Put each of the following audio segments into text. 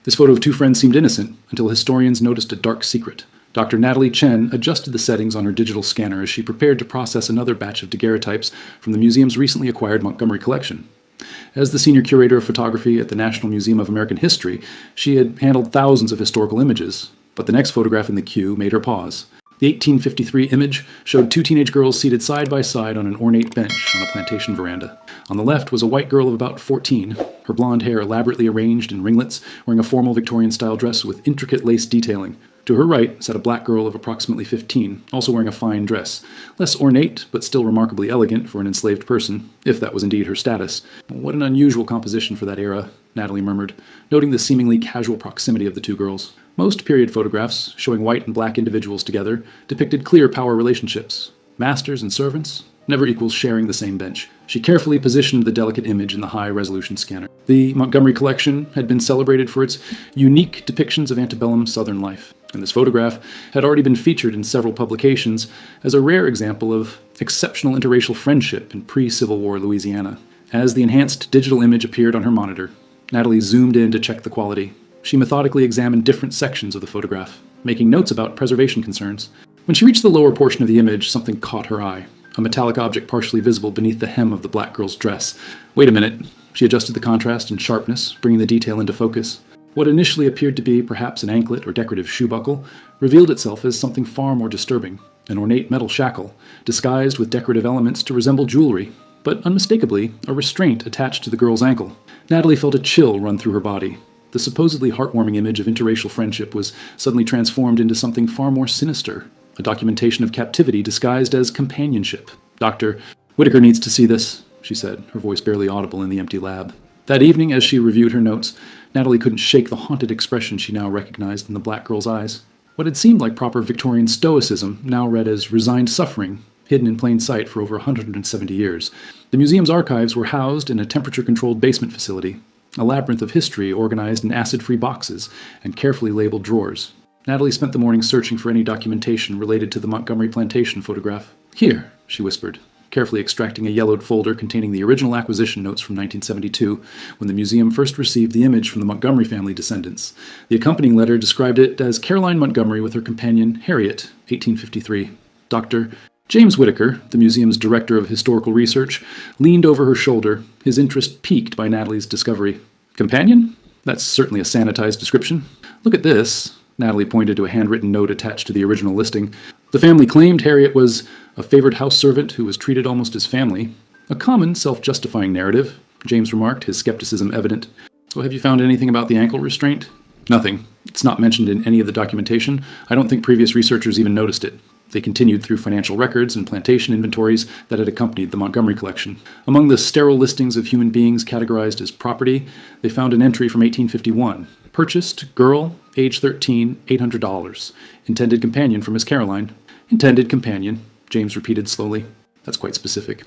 This photo of two friends seemed innocent until historians noticed a dark secret. Dr. Natalie Chen adjusted the settings on her digital scanner as she prepared to process another batch of daguerreotypes from the museum's recently acquired Montgomery collection. As the senior curator of photography at the National Museum of American History, she had handled thousands of historical images, but the next photograph in the queue made her pause. The 1853 image showed two teenage girls seated side by side on an ornate bench on a plantation veranda. On the left was a white girl of about 14, her blonde hair elaborately arranged in ringlets, wearing a formal Victorian-style dress with intricate lace detailing. To her right sat a black girl of approximately 15, also wearing a fine dress, less ornate but still remarkably elegant for an enslaved person, if that was indeed her status. What an unusual composition for that era, Natalie murmured, noting the seemingly casual proximity of the two girls. Most period photographs, showing white and black individuals together, depicted clear power relationships. Masters and servants never equals sharing the same bench. She carefully positioned the delicate image in the high-resolution scanner. The Montgomery collection had been celebrated for its unique depictions of antebellum Southern life, and this photograph had already been featured in several publications as a rare example of exceptional interracial friendship in pre-Civil War Louisiana. As the enhanced digital image appeared on her monitor, Natalie zoomed in to check the quality. She methodically examined different sections of the photograph, making notes about preservation concerns. When she reached the lower portion of the image, something caught her eye. A metallic object partially visible beneath the hem of the black girl's dress. Wait a minute. She adjusted the contrast and sharpness, bringing the detail into focus. What initially appeared to be perhaps an anklet or decorative shoe buckle revealed itself as something far more disturbing. An ornate metal shackle, disguised with decorative elements to resemble jewelry, but unmistakably a restraint attached to the girl's ankle. Natalie felt a chill run through her body. The supposedly heartwarming image of interracial friendship was suddenly transformed into something far more sinister, a documentation of captivity disguised as companionship. Dr. Whitaker needs to see this, she said, her voice barely audible in the empty lab. That evening, as she reviewed her notes, Natalie couldn't shake the haunted expression she now recognized in the black girl's eyes. What had seemed like proper Victorian stoicism now read as resigned suffering, hidden in plain sight for over 170 years. The museum's archives were housed in a temperature-controlled basement facility, a labyrinth of history organized in acid-free boxes and carefully labeled drawers. Natalie spent the morning searching for any documentation related to the Montgomery plantation photograph. Here, she whispered, carefully extracting a yellowed folder containing the original acquisition notes from 1972, when the museum first received the image from the Montgomery family descendants. The accompanying letter described it as Caroline Montgomery with her companion Harriet, 1853. Dr. James Whitaker, the museum's director of historical research, leaned over her shoulder, his interest piqued by Natalie's discovery. Companion? That's certainly a sanitized description. Look at this. Natalie pointed to a handwritten note attached to the original listing. The family claimed Harriet was a favored house servant who was treated almost as family. A common, self-justifying narrative, James remarked, his skepticism evident. So have you found anything about the ankle restraint? Nothing. It's not mentioned in any of the documentation. I don't think previous researchers even noticed it. They continued through financial records and plantation inventories that had accompanied the Montgomery collection. Among the sterile listings of human beings categorized as property, they found an entry from 1851. Purchased, girl, age 13, $800. Intended companion for Miss Caroline. Intended companion, James repeated slowly. That's quite specific.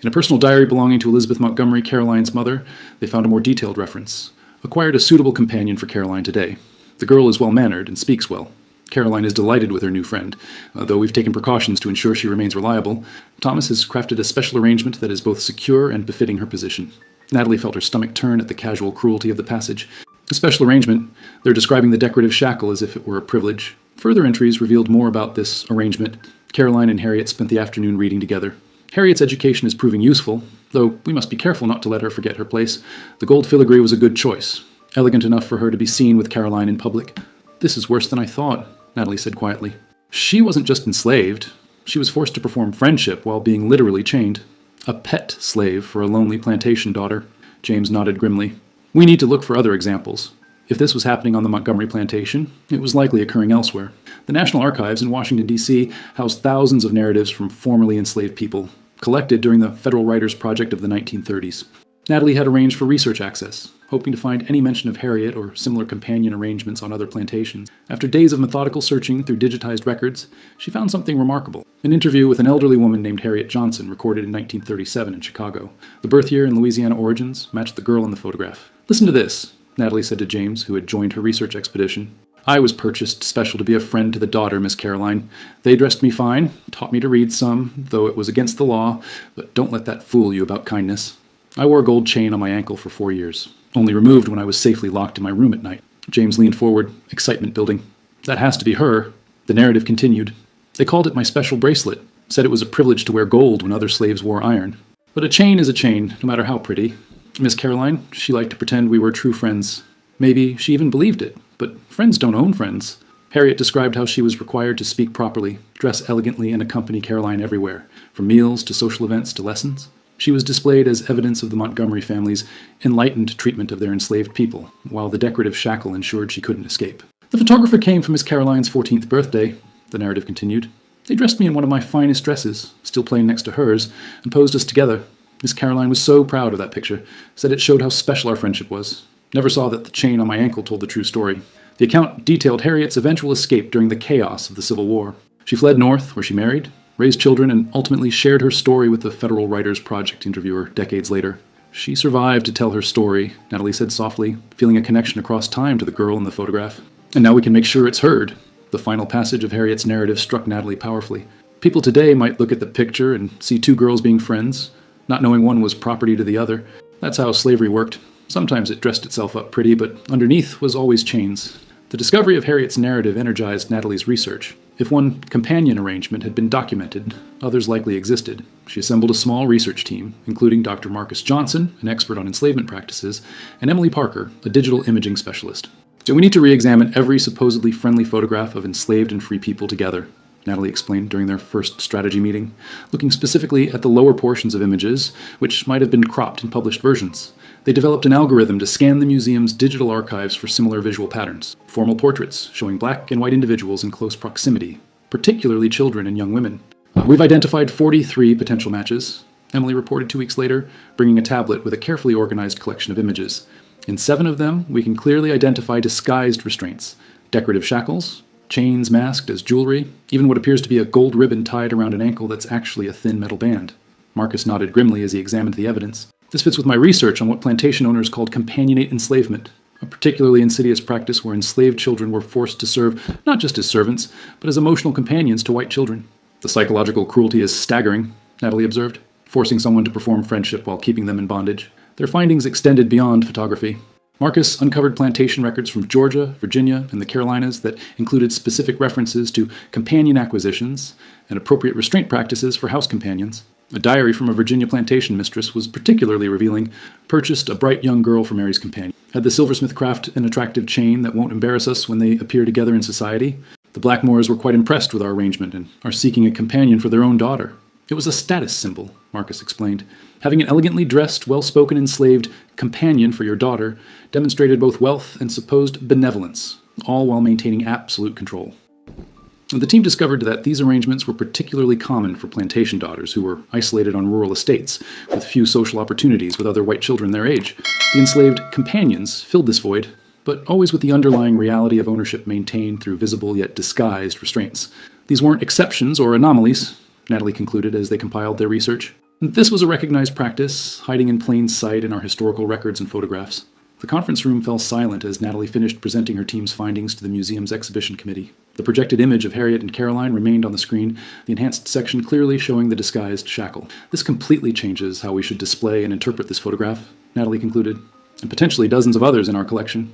In a personal diary belonging to Elizabeth Montgomery, Caroline's mother, they found a more detailed reference. Acquired a suitable companion for Caroline today. The girl is well-mannered and speaks well. Caroline is delighted with her new friend. Though we've taken precautions to ensure she remains reliable, Thomas has crafted a special arrangement that is both secure and befitting her position. Natalie felt her stomach turn at the casual cruelty of the passage. A special arrangement. They're describing the decorative shackle as if it were a privilege. Further entries revealed more about this arrangement. Caroline and Harriet spent the afternoon reading together. Harriet's education is proving useful, though we must be careful not to let her forget her place. The gold filigree was a good choice, elegant enough for her to be seen with Caroline in public. This is worse than I thought, Natalie said quietly. She wasn't just enslaved. She was forced to perform friendship while being literally chained. A pet slave for a lonely plantation daughter. James nodded grimly. We need to look for other examples. If this was happening on the Montgomery plantation, it was likely occurring elsewhere. The National Archives in Washington, D.C. housed thousands of narratives from formerly enslaved people, collected during the Federal Writers' Project of the 1930s. Natalie had arranged for research access, hoping to find any mention of Harriet or similar companion arrangements on other plantations. After days of methodical searching through digitized records, she found something remarkable. An interview with an elderly woman named Harriet Johnson, recorded in 1937 in Chicago. The birth year and Louisiana origins matched the girl in the photograph. Listen to this, Natalie said to James, who had joined her research expedition. I was purchased special to be a friend to the daughter, Miss Caroline. They dressed me fine, taught me to read some, though it was against the law, but don't let that fool you about kindness. I wore a gold chain on my ankle for 4 years, only removed when I was safely locked in my room at night. James leaned forward, excitement building. That has to be her. The narrative continued. They called it my special bracelet, said it was a privilege to wear gold when other slaves wore iron. But a chain is a chain, no matter how pretty. Miss Caroline, she liked to pretend we were true friends. Maybe she even believed it, but friends don't own friends. Harriet described how she was required to speak properly, dress elegantly, and accompany Caroline everywhere, from meals to social events to lessons. She was displayed as evidence of the Montgomery family's enlightened treatment of their enslaved people, while the decorative shackle ensured she couldn't escape. The photographer came for Miss Caroline's 14th birthday, the narrative continued. They dressed me in one of my finest dresses, still plain next to hers, and posed us together. Miss Caroline was so proud of that picture, said it showed how special our friendship was. Never saw that the chain on my ankle told the true story. The account detailed Harriet's eventual escape during the chaos of the Civil War. She fled north, where she married, raised children, and ultimately shared her story with the Federal Writers Project interviewer decades later. She survived to tell her story, Natalie said softly, feeling a connection across time to the girl in the photograph. And now we can make sure it's heard. The final passage of Harriet's narrative struck Natalie powerfully. People today might look at the picture and see two girls being friends, not knowing one was property to the other. That's how slavery worked. Sometimes it dressed itself up pretty, but underneath was always chains. The discovery of Harriet's narrative energized Natalie's research. If one companion arrangement had been documented, others likely existed. She assembled a small research team, including Dr. Marcus Johnson, an expert on enslavement practices, and Emily Parker, a digital imaging specialist. So we need to re-examine every supposedly friendly photograph of enslaved and free people together, Natalie explained during their first strategy meeting, looking specifically at the lower portions of images, which might have been cropped in published versions. They developed an algorithm to scan the museum's digital archives for similar visual patterns, formal portraits showing black and white individuals in close proximity, particularly children and young women. We've identified 43 potential matches, Emily reported 2 weeks later, bringing a tablet with a carefully organized collection of images. In 7 of them, we can clearly identify disguised restraints, decorative shackles, chains masked as jewelry, even what appears to be a gold ribbon tied around an ankle that's actually a thin metal band. Marcus nodded grimly as he examined the evidence. This fits with my research on what plantation owners called companionate enslavement, a particularly insidious practice where enslaved children were forced to serve not just as servants, but as emotional companions to white children. The psychological cruelty is staggering, Natalie observed, forcing someone to perform friendship while keeping them in bondage. Their findings extended beyond photography. Marcus uncovered plantation records from Georgia, Virginia, and the Carolinas that included specific references to companion acquisitions and appropriate restraint practices for house companions. A diary from a Virginia plantation mistress was particularly revealing. Purchased a bright young girl for Mary's companion. Had the silversmith craft an attractive chain that won't embarrass us when they appear together in society? The Blackmores were quite impressed with our arrangement and are seeking a companion for their own daughter. It was a status symbol, Marcus explained. Having an elegantly dressed, well-spoken enslaved companion for your daughter demonstrated both wealth and supposed benevolence, all while maintaining absolute control. The team discovered that these arrangements were particularly common for plantation daughters who were isolated on rural estates, with few social opportunities with other white children their age. The enslaved companions filled this void, but always with the underlying reality of ownership maintained through visible yet disguised restraints. These weren't exceptions or anomalies, Natalie concluded as they compiled their research. This was a recognized practice, hiding in plain sight in our historical records and photographs. The conference room fell silent as Natalie finished presenting her team's findings to the museum's exhibition committee. The projected image of Harriet and Caroline remained on the screen, the enhanced section clearly showing the disguised shackle. This completely changes how we should display and interpret this photograph, Natalie concluded, and potentially dozens of others in our collection.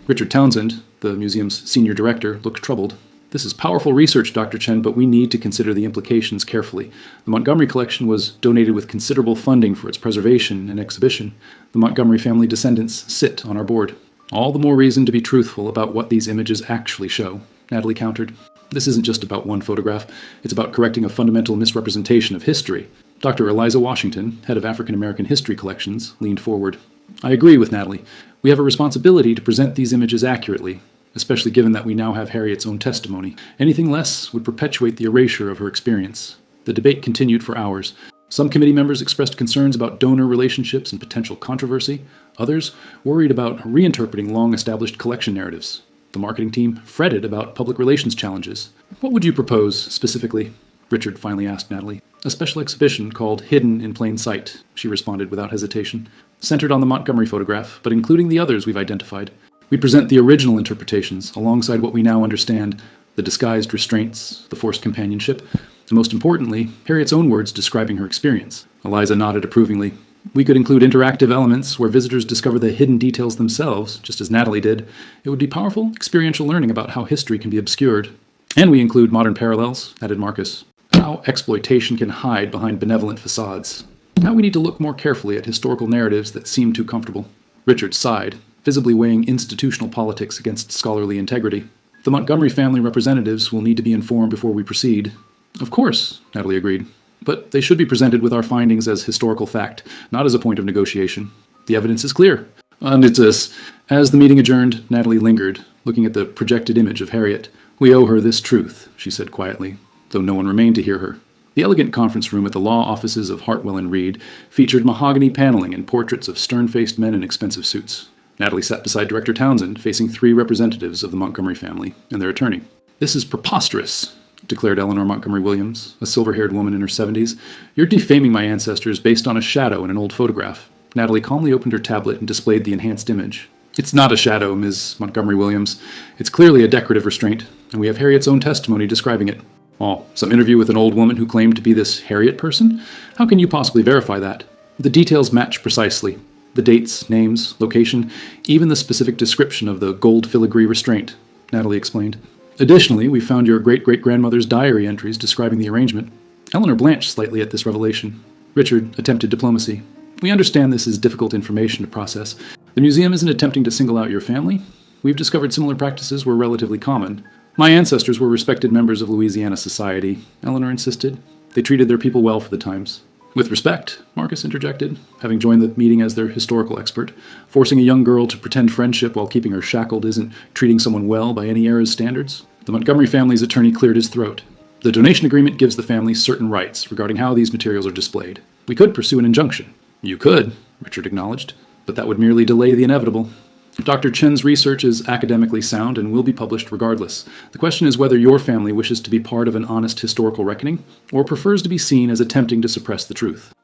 Richard Townsend, the museum's senior director, looked troubled. This is powerful research, Dr. Chen, but we need to consider the implications carefully. The Montgomery collection was donated with considerable funding for its preservation and exhibition. The Montgomery family descendants sit on our board. All the more reason to be truthful about what these images actually show, Natalie countered. This isn't just about one photograph. It's about correcting a fundamental misrepresentation of history. Dr. Eliza Washington, head of African American History Collections, leaned forward. I agree with Natalie. We have a responsibility to present these images accurately, especially given that we now have Harriet's own testimony. Anything less would perpetuate the erasure of her experience. The debate continued for hours. Some committee members expressed concerns about donor relationships and potential controversy. Others worried about reinterpreting long-established collection narratives. The marketing team fretted about public relations challenges. What would you propose, specifically? Richard finally asked Natalie. A special exhibition called Hidden in Plain Sight, she responded without hesitation. Centered on the Montgomery photograph, but including the others we've identified. We present the original interpretations, alongside what we now understand, the disguised restraints, the forced companionship, and most importantly, Harriet's own words describing her experience. Eliza nodded approvingly. We could include interactive elements where visitors discover the hidden details themselves, just as Natalie did. It would be powerful experiential learning about how history can be obscured. And we include modern parallels, added Marcus. How exploitation can hide behind benevolent facades. How we need to look more carefully at historical narratives that seem too comfortable. Richard sighed, visibly weighing institutional politics against scholarly integrity. The Montgomery family representatives will need to be informed before we proceed. Of course, Natalie agreed. But they should be presented with our findings as historical fact, not as a point of negotiation. The evidence is clear. And it's this. As the meeting adjourned, Natalie lingered, looking at the projected image of Harriet. We owe her this truth, she said quietly, though no one remained to hear her. The elegant conference room at the law offices of Hartwell and Reed featured mahogany paneling and portraits of stern-faced men in expensive suits. Natalie sat beside Director Townsend, facing 3 representatives of the Montgomery family and their attorney. This is preposterous, declared Eleanor Montgomery Williams, a silver-haired woman in her 70s. You're defaming my ancestors based on a shadow in an old photograph. Natalie calmly opened her tablet and displayed the enhanced image. It's not a shadow, Ms. Montgomery Williams. It's clearly a decorative restraint, and we have Harriet's own testimony describing it. Oh, some interview with an old woman who claimed to be this Harriet person? How can you possibly verify that? The details match precisely. The dates, names, location, even the specific description of the gold filigree restraint, Natalie explained. Additionally, we found your great-great-grandmother's diary entries describing the arrangement. Eleanor blanched slightly at this revelation. Richard attempted diplomacy. We understand this is difficult information to process. The museum isn't attempting to single out your family. We've discovered similar practices were relatively common. My ancestors were respected members of Louisiana society, Eleanor insisted. They treated their people well for the times. With respect, Marcus interjected, having joined the meeting as their historical expert. Forcing a young girl to pretend friendship while keeping her shackled isn't treating someone well by any era's standards. The Montgomery family's attorney cleared his throat. The donation agreement gives the family certain rights regarding how these materials are displayed. We could pursue an injunction. You could, Richard acknowledged, but that would merely delay the inevitable. Dr. Chen's research is academically sound and will be published regardless. The question is whether your family wishes to be part of an honest historical reckoning, or prefers to be seen as attempting to suppress the truth.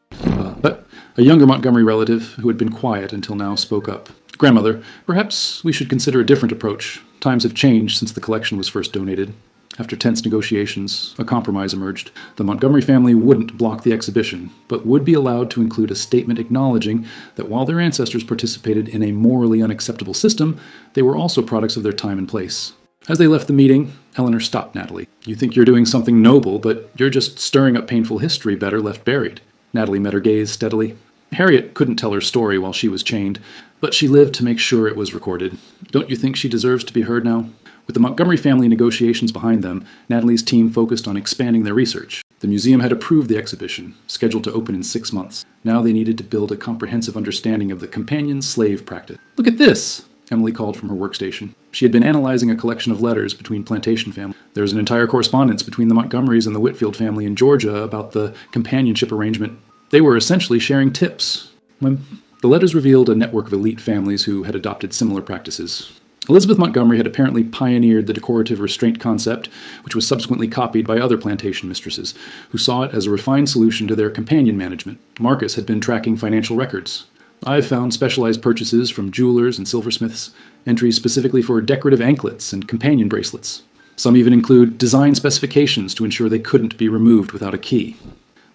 But a younger Montgomery relative, who had been quiet until now, spoke up. Grandmother, perhaps we should consider a different approach. Times have changed since the collection was first donated. After tense negotiations, a compromise emerged. The Montgomery family wouldn't block the exhibition, but would be allowed to include a statement acknowledging that while their ancestors participated in a morally unacceptable system, they were also products of their time and place. As they left the meeting, Eleanor stopped Natalie. You think you're doing something noble, but you're just stirring up painful history better left buried. Natalie met her gaze steadily. Harriet couldn't tell her story while she was chained, but she lived to make sure it was recorded. Don't you think she deserves to be heard now? With the Montgomery family negotiations behind them, Natalie's team focused on expanding their research. The museum had approved the exhibition, scheduled to open in 6 months. Now they needed to build a comprehensive understanding of the companion-slave practice. Look at this, Emily called from her workstation. She had been analyzing a collection of letters between plantation families. There was an entire correspondence between the Montgomerys and the Whitfield family in Georgia about the companionship arrangement. They were essentially sharing tips. The letters revealed a network of elite families who had adopted similar practices. Elizabeth Montgomery had apparently pioneered the decorative restraint concept, which was subsequently copied by other plantation mistresses, who saw it as a refined solution to their companion management. Marcus had been tracking financial records. I've found specialized purchases from jewelers and silversmiths, entries specifically for decorative anklets and companion bracelets. Some even include design specifications to ensure they couldn't be removed without a key.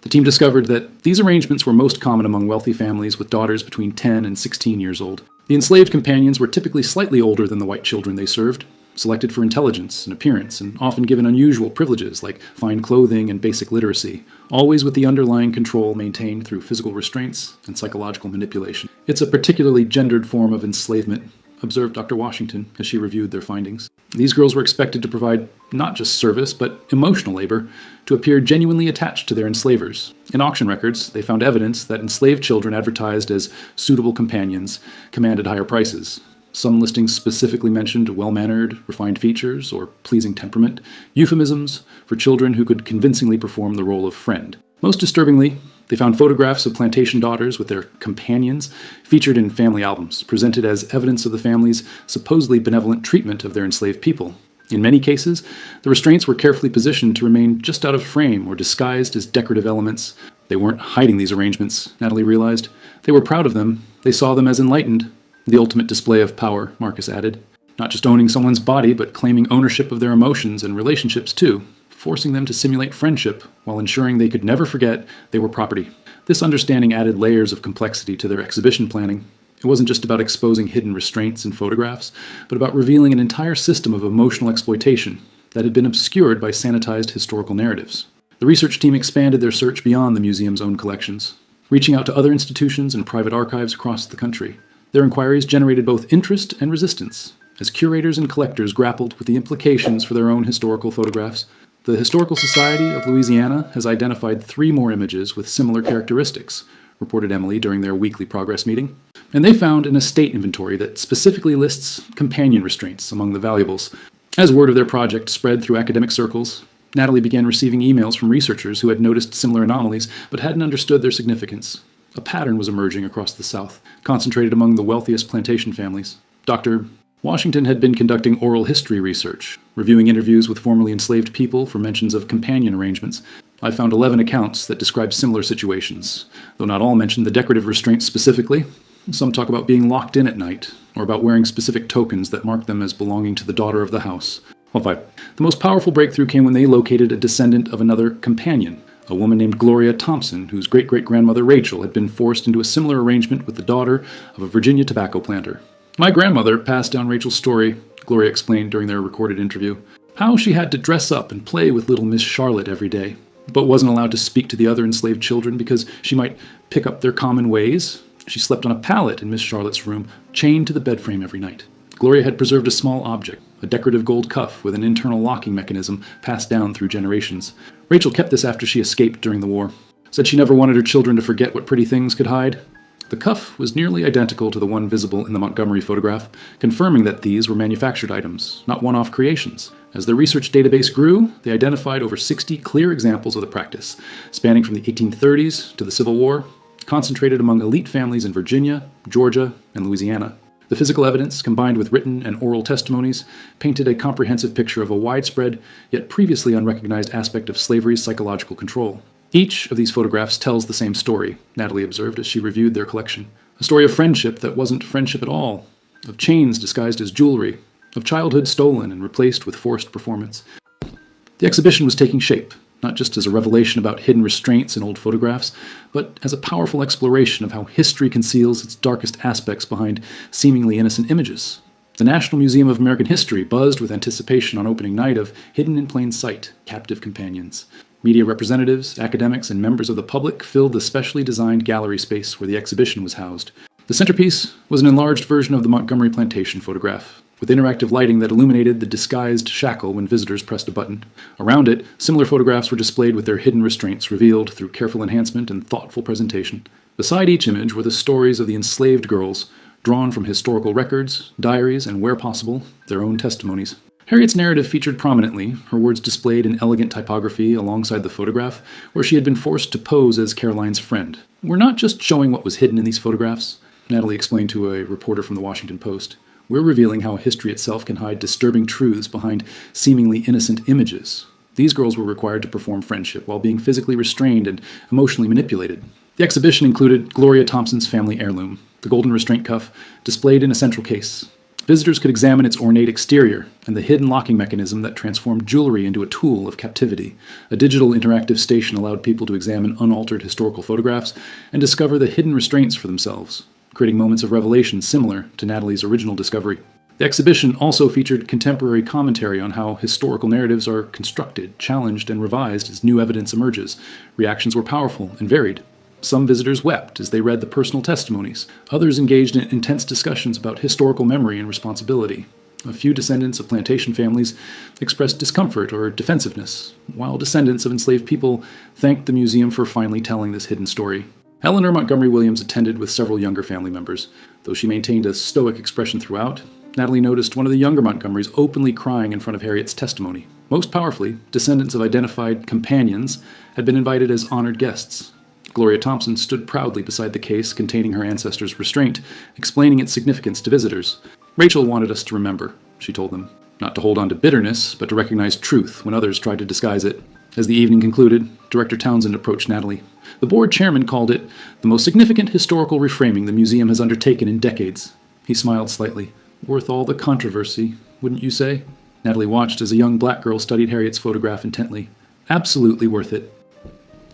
The team discovered that these arrangements were most common among wealthy families with daughters between 10 and 16 years old. The enslaved companions were typically slightly older than the white children they served, selected for intelligence and appearance, and often given unusual privileges like fine clothing and basic literacy, always with the underlying control maintained through physical restraints and psychological manipulation. It's a particularly gendered form of enslavement, observed Dr. Washington as she reviewed their findings. These girls were expected to provide not just service, but emotional labor, to appear genuinely attached to their enslavers. In auction records, they found evidence that enslaved children advertised as suitable companions commanded higher prices. Some listings specifically mentioned well-mannered, refined features, or pleasing temperament, euphemisms for children who could convincingly perform the role of friend. Most disturbingly, they found photographs of plantation daughters with their companions featured in family albums, presented as evidence of the family's supposedly benevolent treatment of their enslaved people. In many cases, the restraints were carefully positioned to remain just out of frame or disguised as decorative elements. They weren't hiding these arrangements, Natalie realized. They were proud of them. They saw them as enlightened. The ultimate display of power, Marcus added. Not just owning someone's body, but claiming ownership of their emotions and relationships too, forcing them to simulate friendship while ensuring they could never forget they were property. This understanding added layers of complexity to their exhibition planning. It wasn't just about exposing hidden restraints in photographs, but about revealing an entire system of emotional exploitation that had been obscured by sanitized historical narratives. The research team expanded their search beyond the museum's own collections, reaching out to other institutions and private archives across the country. Their inquiries generated both interest and resistance, as curators and collectors grappled with the implications for their own historical photographs. The Historical Society of Louisiana has identified 3 more images with similar characteristics, reported Emily during their weekly progress meeting. And they found an estate inventory that specifically lists companion restraints among the valuables. As word of their project spread through academic circles, Natalie began receiving emails from researchers who had noticed similar anomalies but hadn't understood their significance. A pattern was emerging across the South, concentrated among the wealthiest plantation families. Dr. Washington had been conducting oral history research, reviewing interviews with formerly enslaved people for mentions of companion arrangements. I found 11 accounts that describe similar situations, though not all mention the decorative restraints specifically. Some talk about being locked in at night, or about wearing specific tokens that mark them as belonging to the daughter of the house. The most powerful breakthrough came when they located a descendant of another companion, a woman named Gloria Thompson, whose great-great-grandmother Rachel had been forced into a similar arrangement with the daughter of a Virginia tobacco planter. My grandmother passed down Rachel's story, Gloria explained during their recorded interview, how she had to dress up and play with little Miss Charlotte every day, but wasn't allowed to speak to the other enslaved children because she might pick up their common ways. She slept on a pallet in Miss Charlotte's room, chained to the bed frame every night. Gloria had preserved a small object, a decorative gold cuff with an internal locking mechanism passed down through generations. Rachel kept this after she escaped during the war. Said she never wanted her children to forget what pretty things could hide. The cuff was nearly identical to the one visible in the Montgomery photograph, confirming that these were manufactured items, not one-off creations. As their research database grew, they identified over 60 clear examples of the practice, spanning from the 1830s to the Civil War, concentrated among elite families in Virginia, Georgia, and Louisiana. The physical evidence, combined with written and oral testimonies, painted a comprehensive picture of a widespread, yet previously unrecognized aspect of slavery's psychological control. Each of these photographs tells the same story, Natalie observed as she reviewed their collection. A story of friendship that wasn't friendship at all, of chains disguised as jewelry, of childhood stolen and replaced with forced performance. The exhibition was taking shape, not just as a revelation about hidden restraints in old photographs, but as a powerful exploration of how history conceals its darkest aspects behind seemingly innocent images. The National Museum of American History buzzed with anticipation on opening night of Hidden in Plain Sight, Captive Companions. Media representatives, academics, and members of the public filled the specially designed gallery space where the exhibition was housed. The centerpiece was an enlarged version of the Montgomery Plantation photograph, with interactive lighting that illuminated the disguised shackle when visitors pressed a button. Around it, similar photographs were displayed with their hidden restraints revealed through careful enhancement and thoughtful presentation. Beside each image were the stories of the enslaved girls, drawn from historical records, diaries, and where possible, their own testimonies. Harriet's narrative featured prominently, her words displayed in elegant typography alongside the photograph, where she had been forced to pose as Caroline's friend. "We're not just showing what was hidden in these photographs," Natalie explained to a reporter from the Washington Post. "We're revealing how history itself can hide disturbing truths behind seemingly innocent images. These girls were required to perform friendship while being physically restrained and emotionally manipulated." The exhibition included Gloria Thompson's family heirloom, the golden restraint cuff, displayed in a central case. Visitors could examine its ornate exterior and the hidden locking mechanism that transformed jewelry into a tool of captivity. A digital interactive station allowed people to examine unaltered historical photographs and discover the hidden restraints for themselves, creating moments of revelation similar to Natalie's original discovery. The exhibition also featured contemporary commentary on how historical narratives are constructed, challenged, and revised as new evidence emerges. Reactions were powerful and varied. Some visitors wept as they read the personal testimonies. Others engaged in intense discussions about historical memory and responsibility. A few descendants of plantation families expressed discomfort or defensiveness, while descendants of enslaved people thanked the museum for finally telling this hidden story. Eleanor Montgomery Williams attended with several younger family members. Though she maintained a stoic expression throughout, Natalie noticed one of the younger Montgomerys openly crying in front of Harriet's testimony. Most powerfully, descendants of identified companions had been invited as honored guests. Gloria Thompson stood proudly beside the case containing her ancestors' restraint, explaining its significance to visitors. "Rachel wanted us to remember," she told them. "Not to hold on to bitterness, but to recognize truth when others tried to disguise it." As the evening concluded, Director Townsend approached Natalie. The board chairman called it the most significant historical reframing the museum has undertaken in decades. He smiled slightly. "Worth all the controversy, wouldn't you say?" Natalie watched as a young black girl studied Harriet's photograph intently. "Absolutely worth it."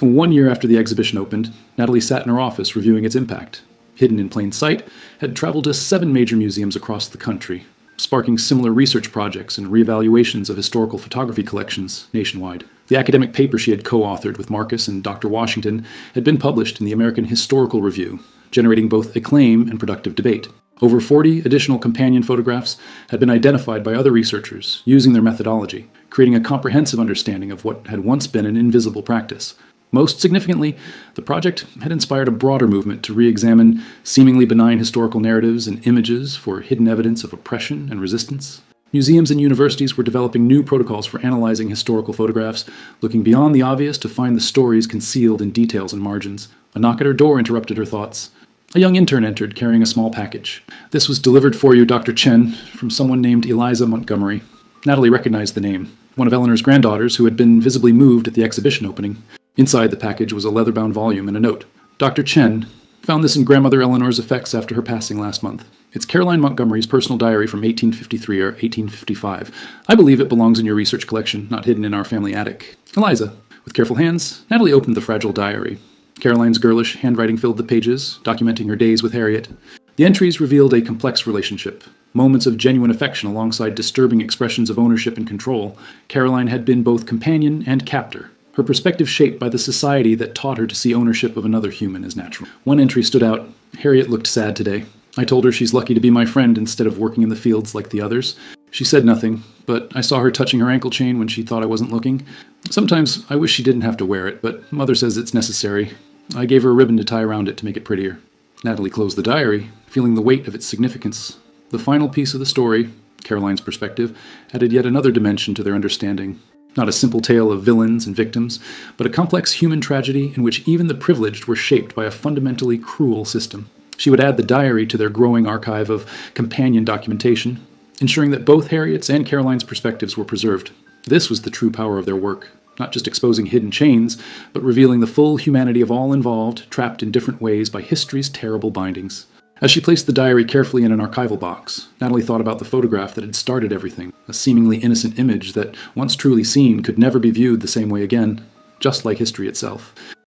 1 year after the exhibition opened, Natalie sat in her office reviewing its impact. Hidden in Plain Sight had traveled to 7 major museums across the country, sparking similar research projects and reevaluations of historical photography collections nationwide. The academic paper she had co-authored with Marcus and Dr. Washington had been published in the American Historical Review, generating both acclaim and productive debate. Over 40 additional companion photographs had been identified by other researchers using their methodology, creating a comprehensive understanding of what had once been an invisible practice. Most significantly, the project had inspired a broader movement to re-examine seemingly benign historical narratives and images for hidden evidence of oppression and resistance. Museums and universities were developing new protocols for analyzing historical photographs, looking beyond the obvious to find the stories concealed in details and margins. A knock at her door interrupted her thoughts. A young intern entered, carrying a small package. "This was delivered for you, Dr. Chen, from someone named Eliza Montgomery." Natalie recognized the name, one of Eleanor's granddaughters who had been visibly moved at the exhibition opening. Inside the package was a leather-bound volume and a note. "Dr. Chen found this in grandmother Eleanor's effects after her passing last month. It's Caroline Montgomery's personal diary from 1853 or 1855. I believe it belongs in your research collection, not hidden in our family attic." Eliza. With careful hands, Natalie opened the fragile diary. Caroline's girlish handwriting filled the pages, documenting her days with Harriet. The entries revealed a complex relationship, moments of genuine affection alongside disturbing expressions of ownership and control. Caroline had been both companion and captor, her perspective shaped by the society that taught her to see ownership of another human as natural. One entry stood out. "Harriet looked sad today. I told her she's lucky to be my friend instead of working in the fields like the others. She said nothing, but I saw her touching her ankle chain when she thought I wasn't looking. Sometimes I wish she didn't have to wear it, but Mother says it's necessary. I gave her a ribbon to tie around it to make it prettier." Natalie closed the diary, feeling the weight of its significance. The final piece of the story, Caroline's perspective, added yet another dimension to their understanding. Not a simple tale of villains and victims, but a complex human tragedy in which even the privileged were shaped by a fundamentally cruel system. She would add the diary to their growing archive of companion documentation, ensuring that both Harriet's and Caroline's perspectives were preserved. This was the true power of their work, not just exposing hidden chains, but revealing the full humanity of all involved, trapped in different ways by history's terrible bindings. As she placed the diary carefully in an archival box, Natalie thought about the photograph that had started everything, a seemingly innocent image that, once truly seen, could never be viewed the same way again, just like history itself.